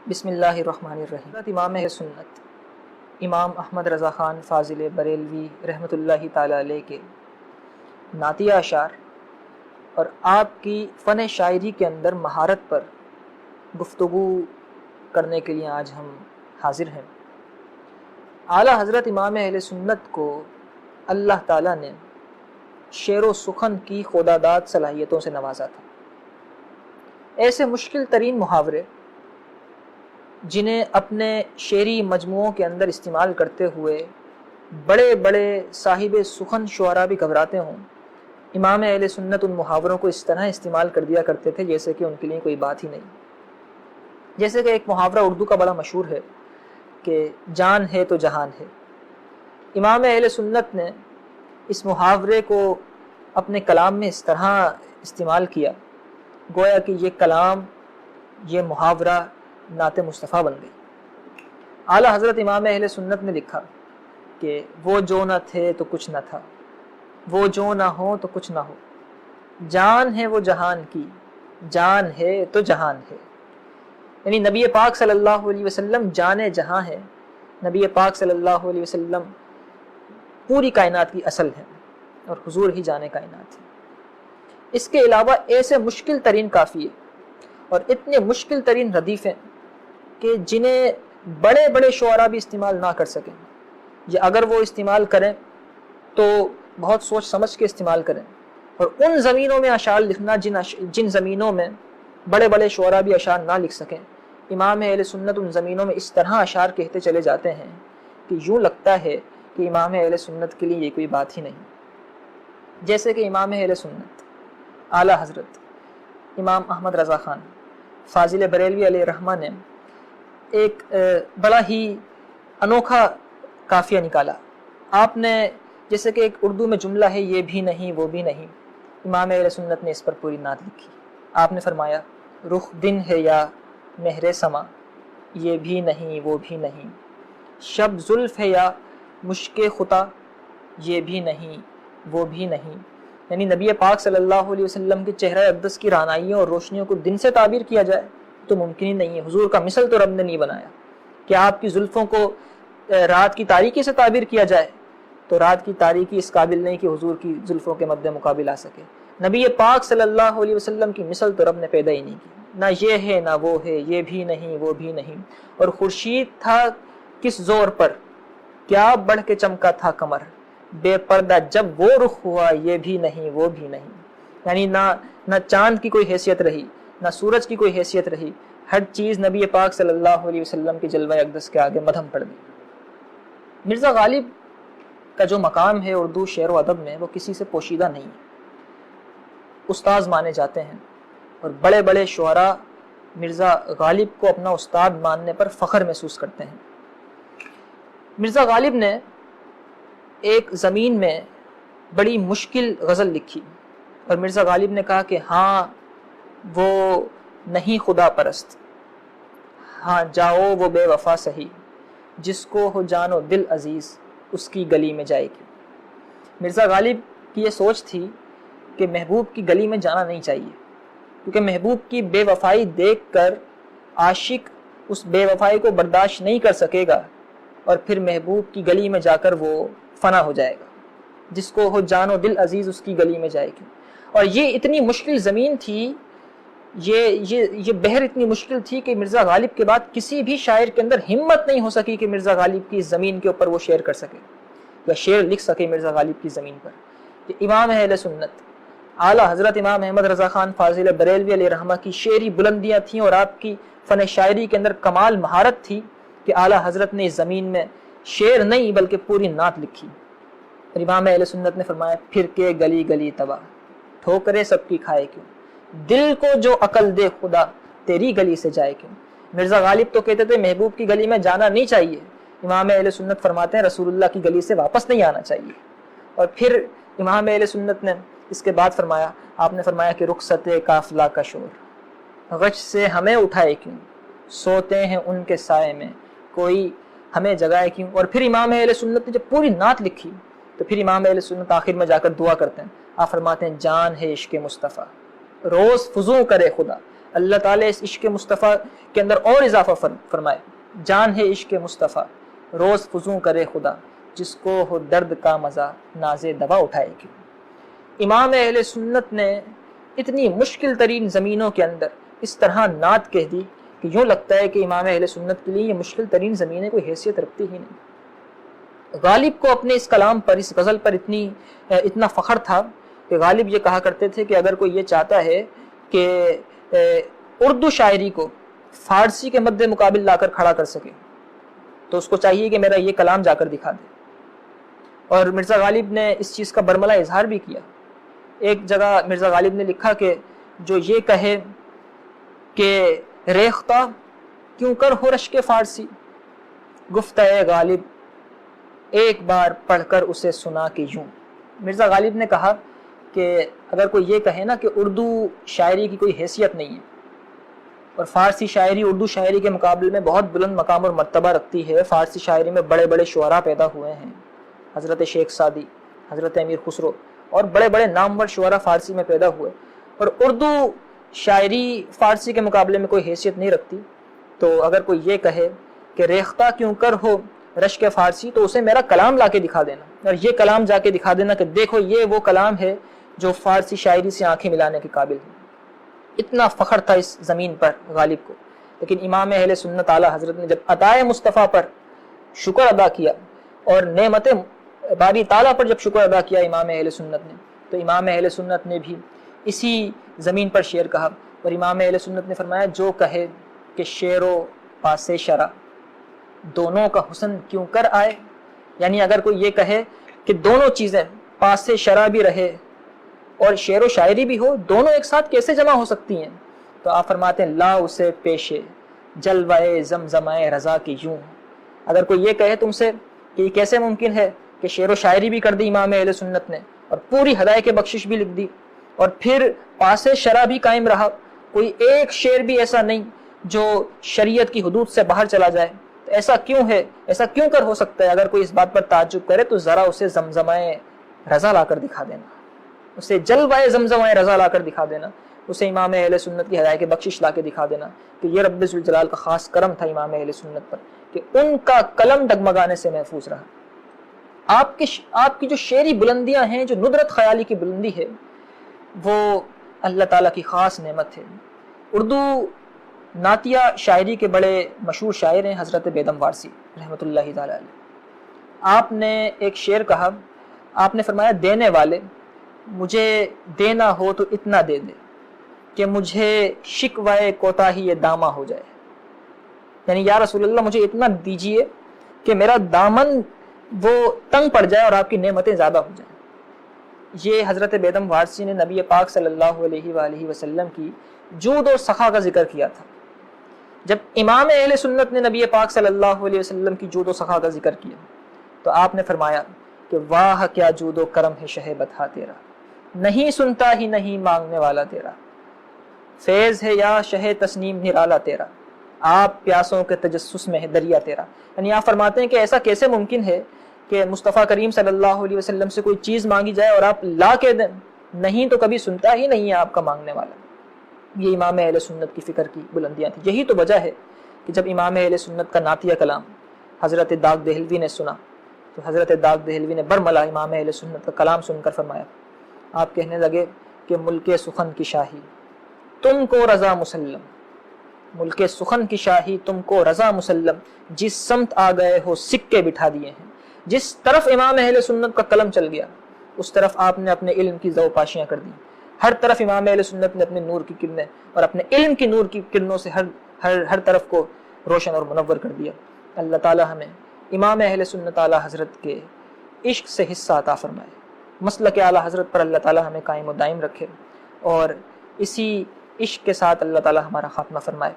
بسم اللہ الرحمن الرحیم۔ امام سنت امام احمد رضا خان فاضل بریلوی رحمۃ اللہ تعالی علیہ کے نعتیہ اشعار اور آپ کی فن شاعری کے اندر مہارت پر گفتگو کرنے کے لیے آج ہم حاضر ہیں۔ اعلیٰ حضرت امام اہل سنت کو اللہ تعالیٰ نے شعر و سخن کی خداداد صلاحیتوں سے نوازا تھا۔ ایسے مشکل ترین محاورے جنہیں اپنے شعری مجموعوں کے اندر استعمال کرتے ہوئے بڑے بڑے صاحب سخن شعراء بھی گھبراتے ہوں، امام اہل سنت ان محاوروں کو اس طرح استعمال کر دیا کرتے تھے جیسے کہ ان کے لیے کوئی بات ہی نہیں۔ جیسے کہ ایک محاورہ اردو کا بڑا مشہور ہے کہ جان ہے تو جہان ہے۔ امام اہل سنت نے اس محاورے کو اپنے کلام میں اس طرح استعمال کیا گویا کہ یہ کلام، یہ محاورہ نعت مصطفیٰ بن گئی۔ اعلیٰ حضرت امام اہل سنت نے لکھا کہ وہ جو نہ تھے تو کچھ نہ تھا، وہ جو نہ ہو تو کچھ نہ ہو، جان ہے وہ جہان کی، جان ہے تو جہان ہے۔ یعنی نبی پاک صلی اللہ علیہ وسلم جان جہاں ہے، نبی پاک صلی اللہ علیہ وسلم پوری کائنات کی اصل ہے اور حضور ہی جان کائنات ہے۔ اس کے علاوہ ایسے مشکل ترین قافیے اور اتنے مشکل ترین ردیفیں کہ جنہیں بڑے بڑے شعراء بھی استعمال نہ کر سکیں، یا اگر وہ استعمال کریں تو بہت سوچ سمجھ کے استعمال کریں، اور ان زمینوں میں اشعار لکھنا جن زمینوں میں بڑے بڑے شعراء بھی اشعار نہ لکھ سکیں، امام اہل سنت ان زمینوں میں اس طرح اشعار کہتے چلے جاتے ہیں کہ یوں لگتا ہے کہ امام اہل سنت کے لیے یہ کوئی بات ہی نہیں۔ جیسے کہ امام اہل سنت اعلیٰ حضرت امام احمد رضا خان فاضل بریلوی علیہ الرحمہ نے ایک بڑا ہی انوکھا قافیہ نکالا۔ آپ نے جیسے کہ ایک اردو میں جملہ ہے، یہ بھی نہیں وہ بھی نہیں، امام اہل سنت نے اس پر پوری نعت لکھی۔ آپ نے فرمایا رخ دن ہے یا مہر سما، یہ بھی نہیں وہ بھی نہیں، شب زلف ہے یا مشک خطا، یہ بھی نہیں وہ بھی نہیں۔ یعنی نبی پاک صلی اللہ علیہ وسلم کے چہرہ اقدس کی رعنائیوں اور روشنیوں کو دن سے تعبیر کیا جائے تو ممکن ہی نہیں ہے۔ حضور کا مثل تو رب نے نہیں بنایا کہ آپ کی زلفوں کو رات کی تاریکی سے تعبیر کیا جائے تو رات کی تاریکی اس قابل نہیں کہ حضور کی زلفوں کے مد مقابل آ سکے۔ نبی پاک صلی اللہ علیہ وسلم کی مثل تو رب نے پیدا ہی نہیں کی، نہ یہ ہے نہ وہ ہے، یہ بھی نہیں وہ بھی نہیں۔ اور خورشید تھا کس زور پر، کیا بڑھ کے چمکا تھا کمر، بے پردہ جب وہ رخ ہوا، یہ بھی نہیں وہ بھی نہیں۔ یعنی نہ چاند کی کوئی حیثیت رہی، نہ سورج کی کوئی حیثیت رہی، ہر چیز نبی پاک صلی اللہ علیہ وسلم کے جلوہ اقدس کے آگے مدھم پڑ گئی۔ مرزا غالب کا جو مقام ہے اردو شعر و ادب میں وہ کسی سے پوشیدہ نہیں ہے، استاذ مانے جاتے ہیں، اور بڑے بڑے شعراء مرزا غالب کو اپنا استاد ماننے پر فخر محسوس کرتے ہیں۔ مرزا غالب نے ایک زمین میں بڑی مشکل غزل لکھی اور مرزا غالب نے کہا کہ ہاں وہ نہیں خدا پرست، ہاں جاؤ وہ بے وفا سہی، جس کو ہو جان و دل عزیز اس کی گلی میں جائے گی۔ مرزا غالب کی یہ سوچ تھی کہ محبوب کی گلی میں جانا نہیں چاہیے، کیونکہ محبوب کی بے وفائی دیکھ کر عاشق اس بے وفائی کو برداشت نہیں کر سکے گا اور پھر محبوب کی گلی میں جا کر وہ فنا ہو جائے گا۔ جس کو ہو جان و دل عزیز اس کی گلی میں جائے گی۔ اور یہ اتنی مشکل زمین تھی، یہ بحر اتنی مشکل تھی کہ مرزا غالب کے بعد کسی بھی شاعر کے اندر ہمت نہیں ہو سکی کہ مرزا غالب کی زمین کے اوپر وہ شعر کر سکے یا شعر لکھ سکے مرزا غالب کی زمین پر۔ کہ امام اہل سنت اعلیٰ حضرت امام احمد رضا خان فاضل بریلوی علیہ الرحمہ کی شعری بلندیاں تھیں اور آپ کی فن شاعری کے اندر کمال مہارت تھی کہ اعلیٰ حضرت نے اس زمین میں شعر نہیں بلکہ پوری نعت لکھی۔ اور امام اہل سنت نے فرمایا پھر کے گلی گلی تباہ، ٹھوکرے سب کی کھائے کیوں، دل کو جو عقل دے خدا تیری گلی سے جائے کیوں۔ مرزا غالب تو کہتے تھے محبوب کی گلی میں جانا نہیں چاہیے، امام اہل سنت فرماتے ہیں رسول اللہ کی گلی سے واپس نہیں آنا چاہیے۔ اور پھر امام اہل سنت نے اس کے بعد فرمایا، آپ نے فرمایا کہ رخصت قافلہ کا شور غش سے ہمیں اٹھائے کیوں، سوتے ہیں ان کے سائے میں کوئی ہمیں جگائے کیوں۔ اور پھر امام اہل سنت نے جب پوری نعت لکھی تو پھر امام اہل سنت آخر میں جا کر دعا کرتے ہیں، آپ فرماتے ہیں جان ہے عشق مصطفیٰ روز فزوں کرے خدا، اللہ تعالیٰ اس عشق مصطفیٰ کے اندر اور اضافہ فرمائے. جان ہے عشق مصطفیٰ روز فزوں کرے خدا، جس کو ہو درد کا مزہ ناز دوا اٹھائے کیوں. امام اہل سنت نے اتنی مشکل ترین زمینوں کے اندر اس طرح نعت کہہ دی کہ یوں لگتا ہے کہ امام اہل سنت کے لیے یہ مشکل ترین زمینیں کوئی حیثیت رکھتی ہی نہیں. غالب کو اپنے اس کلام پر، اس غزل پر اتنا فخر تھا کہ غالب یہ کہا کرتے تھے کہ اگر کوئی یہ چاہتا ہے کہ اردو شاعری کو فارسی کے مد مقابل لا کر کھڑا کر سکے تو اس کو چاہیے کہ میرا یہ کلام جا کر دکھا دے. اور مرزا غالب نے اس چیز کا برملا اظہار بھی کیا. ایک جگہ مرزا غالب نے لکھا کہ جو یہ کہے کہ ریختہ کیوں کر ہو رشک فارسی، گفتہ غالب ایک بار پڑھ کر اسے سنا کہ یوں. مرزا غالب نے کہا کہ اگر کوئی یہ کہے نا کہ اردو شاعری کی کوئی حیثیت نہیں ہے اور فارسی شاعری اردو شاعری کے مقابلے میں بہت بلند مقام اور مرتبہ رکھتی ہے، فارسی شاعری میں بڑے بڑے شعراء پیدا ہوئے ہیں، حضرت شیخ سعدی، حضرت امیر خسرو اور بڑے بڑے نامور شعراء فارسی میں پیدا ہوئے، اور اردو شاعری فارسی کے مقابلے میں کوئی حیثیت نہیں رکھتی، تو اگر کوئی یہ کہے کہ ریختہ کیوں کر ہو رشک فارسی تو اسے میرا کلام لا کے دکھا دینا، اور یہ کلام جا کے دکھا دینا کہ دیکھو یہ وہ کلام ہے جو فارسی شاعری سے آنکھیں ملانے کے قابل ہے. اتنا فخر تھا اس زمین پر غالب کو. لیکن امام اہل سنت اعلیٰ حضرت نے جب عطائے مصطفیٰ پر شکر ادا کیا اور نعمت باری تعالیٰ پر جب شکر ادا کیا امام اہل سنت نے، تو امام اہل سنت نے بھی اسی زمین پر شعر کہا. اور امام اہل سنت نے فرمایا جو کہے کہ شعر و پاس شرع دونوں کا حسن کیوں کر آئے، یعنی اگر کوئی یہ کہے کہ دونوں چیزیں پاس شرع بھی رہے اور شعر و شاعری بھی ہو، دونوں ایک ساتھ کیسے جمع ہو سکتی ہیں، تو آپ فرماتے ہیں لا اسے پیشے جلوائے زمزمائے رضا کی یوں. اگر کوئی یہ کہے تم سے کہ یہ کیسے ممکن ہے کہ شعر و شاعری بھی کر دی امام اہل سنت نے اور پوری ہدایت کے بخشش بھی لکھ دی اور پھر پاس شرع بھی قائم رہا، کوئی ایک شعر بھی ایسا نہیں جو شریعت کی حدود سے باہر چلا جائے، تو ایسا کیوں ہے، ایسا کیوں کر ہو سکتا ہے؟ اگر کوئی اس بات پر تعجب کرے تو ذرا اسے زمزمائے رضا لا کر دکھا دینا، اسے جلوائے زمزمائے رضا لا کر دکھا دینا، اسے امام اہل سنت کی ہدایت کے بخشش لا کے دکھا دینا کہ یہ رب ذوالجلال کا خاص کرم تھا امام اہل سنت پر کہ ان کا قلم ڈگمگانے سے محفوظ رہا. آپ کی جو شعری بلندیاں ہیں، جو ندرت خیالی کی بلندی ہے، وہ اللہ تعالیٰ کی خاص نعمت ہے. اردو نعتیہ شاعری کے بڑے مشہور شاعر ہیں حضرت بیدم وارسی رحمۃ اللہ تعالی علیہ. آپ نے ایک شعر کہا، آپ نے فرمایا دینے والے مجھے دینا ہو تو اتنا دے دے کہ مجھے شکوائے کوتاہی دامہ ہو جائے، یعنی یا رسول اللہ مجھے اتنا دیجئے کہ میرا دامن وہ تنگ پڑ جائے اور آپ کی نعمتیں زیادہ ہو جائیں. یہ حضرت بیدم وارسی نے نبی پاک صلی اللہ علیہ وآلہ وسلم کی جود و سخا کا ذکر کیا تھا. جب امام اہل سنت نے نبی پاک صلی اللہ علیہ وسلم کی جود و سخا کا ذکر کیا تو آپ نے فرمایا کہ واہ کیا جود و کرم ہے شہ بتا تیرا، نہیں سنتا ہی نہیں مانگنے والا تیرا، فیض ہے یا شہ تسنیم نرالا تیرا، آپ پیاسوں کے تجسس میں ہے دریا تیرا. یعنی آپ فرماتے ہیں کہ ایسا کیسے ممکن ہے کہ مصطفیٰ کریم صلی اللہ علیہ وسلم سے کوئی چیز مانگی جائے اور آپ لا کے دیں، نہیں تو کبھی سنتا ہی نہیں ہے آپ کا مانگنے والا. یہ امام اہل سنت کی فکر کی بلندیاں تھیں. یہی تو وجہ ہے کہ جب امام اہل سنت کا نعتیہ کلام حضرت داغ دہلوی نے سنا تو حضرت داغ دہلوی نے برملا امام اہل سنت کا کلام سن کر فرمایا، آپ کہنے لگے کہ ملک سخن کی شاہی تم کو رضا مسلم، ملک سخن کی شاہی تم کو رضا مسلم، جس سمت آ گئے ہو سکے بٹھا دیے ہیں. جس طرف امام اہل سنت کا قلم چل گیا اس طرف آپ نے اپنے علم کی ضو پاشیاں کر دی. ہر طرف امام اہل سنت نے اپنے نور کی کرنیں اور اپنے علم کی نور کی کرنوں سے ہر طرف کو روشن اور منور کر دیا. اللہ تعالی ہمیں امام اہل سنت اعلیٰ حضرت کے عشق سے حصہ عطا فرمائے، مسلک اعلیٰ حضرت پر اللہ تعالی ہمیں قائم و دائم رکھے اور اسی عشق کے ساتھ اللہ تعالی ہمارا خاتمہ فرمائے.